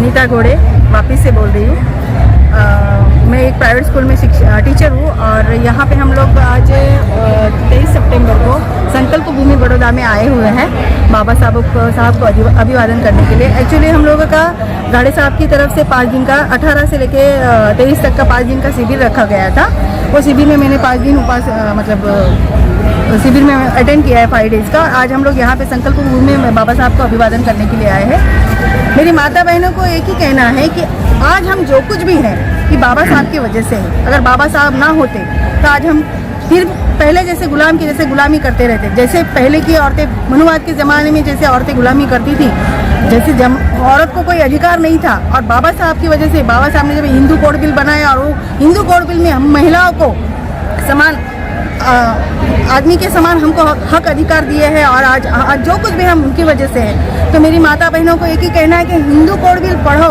अनीता घोड़े वापस से बोल रही हूँ। मैं एक प्राइवेट स्कूल में टीचर हूँ और यहाँ पे हम लोग आज 23 सितंबर को संकल्प भूमि बड़ौदा में आए हुए हैं बाबा साहब को अभिवादन करने के लिए। एक्चुअली हम लोगों का गाड़े साहब की तरफ से 5 दिन का 18 से लेके 23 तक का 5 दिन का शिविर रखा गया था। वो शिविर में मैंने 5 दिन शिविर में अटेंड किया है 5 डेज़ का। आज हम लोग यहाँ पे संकल्प भूमि में बाबा साहब को अभिवादन करने के लिए आए हैं। मेरी माता बहनों को एक ही कहना है कि आज हम जो कुछ भी हैं कि बाबा साहब की वजह से है। अगर बाबा साहब ना होते तो आज हम फिर पहले जैसे गुलाम की जैसे गुलामी करते रहते। जैसे पहले की औरतें मनुवाद के ज़माने में जैसे औरतें गुलामी करती थी, जैसे औरत को कोई अधिकार नहीं था। और बाबा साहब की वजह से बाबा साहब ने जब हिंदू कोड बिल बनाया और वो हिंदू कोड बिल में हम महिलाओं को समान आदमी के समान हमको हक अधिकार दिए हैं और आज जो कुछ भी हम उनकी वजह से है। तो मेरी माता बहनों को एक ही कहना है कि हिंदू कोड बिल पढ़ो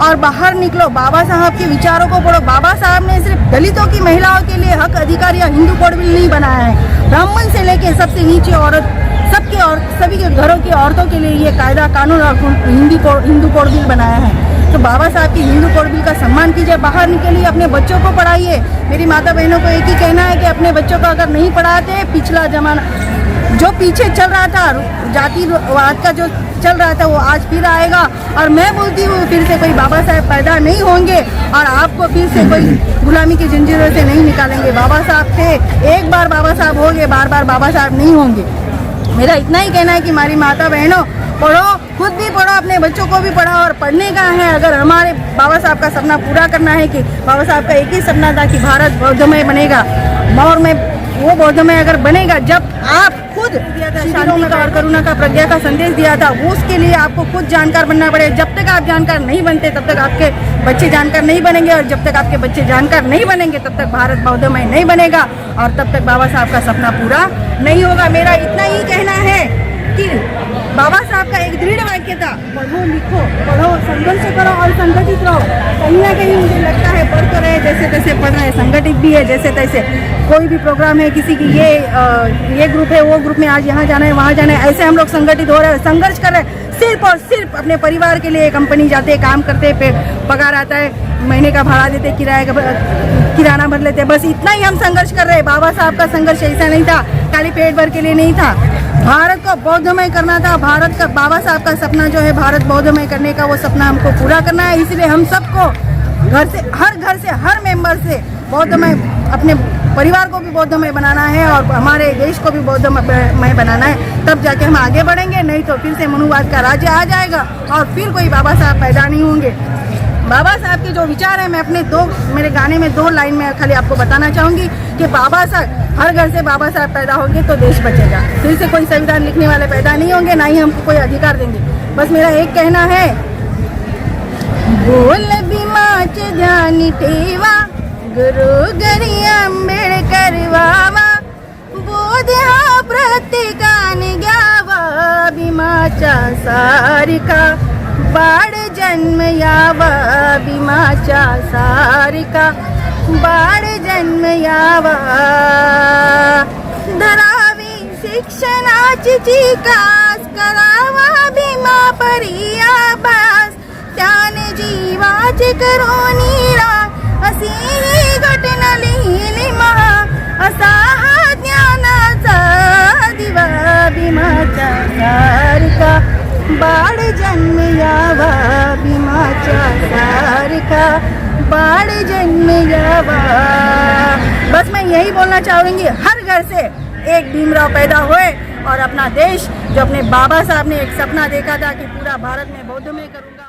और बाहर निकलो, बाबा साहब के विचारों को पढ़ो। बाबा साहब ने सिर्फ दलितों की महिलाओं के लिए हक अधिकार या हिंदू कोड बिल नहीं बनाया है, ब्राह्मण से लेके सबसे नीचे औरत सबके और सभी के घरों की औरतों के लिए ये कायदा कानून और हिंदू कोड बिल बनाया है। तो बाबा साहब की हिंदू कोड बिल का सम्मान कीजिए, बाहर निकलिए, अपने बच्चों को पढ़ाइए। मेरी माता बहनों को एक ही कहना है कि अपने बच्चों को अगर नहीं पढ़ाते, पिछला जमाना जो पीछे चल रहा था जातिवाद का जो चल रहा था वो आज फिर आएगा। और मैं बोलती हूँ फिर से कोई बाबा साहब पैदा नहीं होंगे और आपको फिर से कोई गुलामी की जंजीरों से नहीं निकालेंगे। बाबा साहब थे, एक बार बाबा साहब होंगे, बार बार बाबा साहब नहीं होंगे। मेरा इतना ही कहना है कि हमारी माता बहनों पढ़ो, खुद भी पढ़ो, अपने बच्चों को भी पढ़ाओ। और पढ़ने का है, अगर हमारे बाबा साहब का सपना पूरा करना है कि बाबा साहब का एक ही सपना था कि भारत बौद्धमय बनेगा और में वो बौद्धमय अगर बनेगा, जब आप खुद दिया था शांति का और करुणा का प्रज्ञा का संदेश दिया था, उसके लिए आपको खुद जानकार बनना पड़ेगा। जब तक आप जानकार नहीं बनते तब तक आपके बच्चे जानकार नहीं बनेंगे और जब तक आपके बच्चे जानकार नहीं बनेंगे तब तक भारत बौद्धमय नहीं बनेगा और तब तक बाबा साहब का सपना पूरा नहीं होगा। मेरा इतना ही कहना है कि बाबा साहब का एक दृढ़ वाक्य था, पढ़ो लिखो, पढ़ो, संघर्ष करो और संगठित रहो। कहीं ना कहीं मुझे लगता है पढ़ तो रहे, जैसे तैसे पढ़ रहे, संगठित भी है जैसे तैसे। कोई भी प्रोग्राम है, किसी की ये ग्रुप है, वो ग्रुप में आज यहाँ जाना है वहाँ जाना है, ऐसे हम लोग संगठित हो रहे हैं, संघर्ष कर रहे हैं। सिर्फ और सिर्फ अपने परिवार के लिए कंपनी जाते, काम करते, पगार आता है, महीने का भाड़ा देते, किराना भर लेते, बस इतना ही हम संघर्ष कर रहे हैं। बाबा साहब का संघर्ष ऐसा नहीं था, खाली पेट भर के लिए नहीं था। भारत को बौद्धमय करना था। भारत का बाबा साहब का सपना जो है भारत बौद्धमय करने का, वो सपना हमको पूरा करना है। इसलिए हम सबको घर से हर मेंबर से बौद्धमय, अपने परिवार को भी बौद्धमय बनाना है और हमारे देश को भी बौद्धमय बनाना है। तब जाके हम आगे बढ़ेंगे, नहीं तो फिर से मनुवाद का राज्य आ जाएगा और फिर कोई बाबा साहब पैदा नहीं होंगे। बाबा साहब के जो विचार है, मैं अपने मेरे गाने में 2 लाइन में खाली आपको बताना चाहूँगी कि बाबा साहब, हर घर से बाबा साहब पैदा होंगे तो देश बचेगा। फिर से कोई संविधान लिखने वाले पैदा नहीं होंगे, ना ही हमको कोई अधिकार देंगे। बस मेरा एक कहना है, बोल भीमाचे ध्यान ठेवा, गुरु गरी आंबेडकर वावा, बोध हा प्रत्येकाने घ्यावा, भीमाच्या सारिका बाळ जन्म यावा, भीमाच्या सारिका बाळ जन्म यावा, धरावी शिक्षणाची चिकास, करावा भीमा परी अभ्यास, त्याने जीवाचे करोनी राग, अशी ही घटना लिहिली महा, असा हा ज्ञानाचा दिवा, भीमाच्या सारिका बाळ जन्म यावा, भीमाच्या सारिका बाळ जन्म यावा। बस मैं यही बोलना चाहूँगी, हर घर से एक भीमराव पैदा होए और अपना देश, जो अपने बाबा साहब ने एक सपना देखा था कि पूरा भारत में बौद्धमय करूँगा।